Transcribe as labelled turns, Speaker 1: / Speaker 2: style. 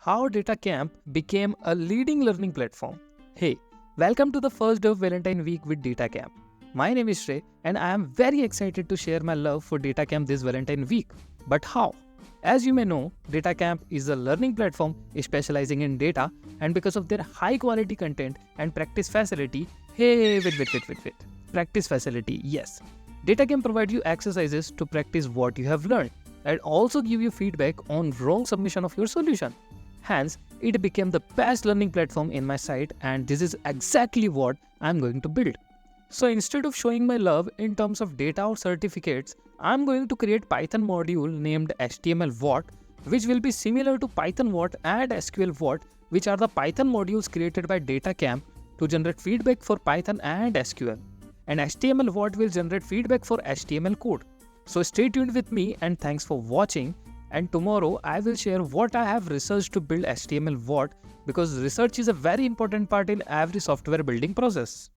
Speaker 1: How Datacamp became a leading learning platform. Hey, welcome to the first day of Valentine week with Datacamp. My name is Shrey and I am very excited to share my love for Datacamp this Valentine week. But how? As you may know, Datacamp is a learning platform specializing in data, and because of their high quality content and practice facility, wait. Practice facility, yes. Datacamp provides you exercises to practice what you have learned and also give you feedback on wrong submission of your solution. Hence, it became the best learning platform in my site, and this is exactly what I'm going to build. So instead of showing my love in terms of data or certificates, I'm going to create Python module named htmlwhat, which will be similar to pythonwhat and sqlwhat, which are the Python modules created by Datacamp to generate feedback for Python and SQL. And htmlwhat will generate feedback for HTML code. So stay tuned with me and thanks for watching. And tomorrow I will share what I have researched to build htmlwhat, because research is a very important part in every software building process.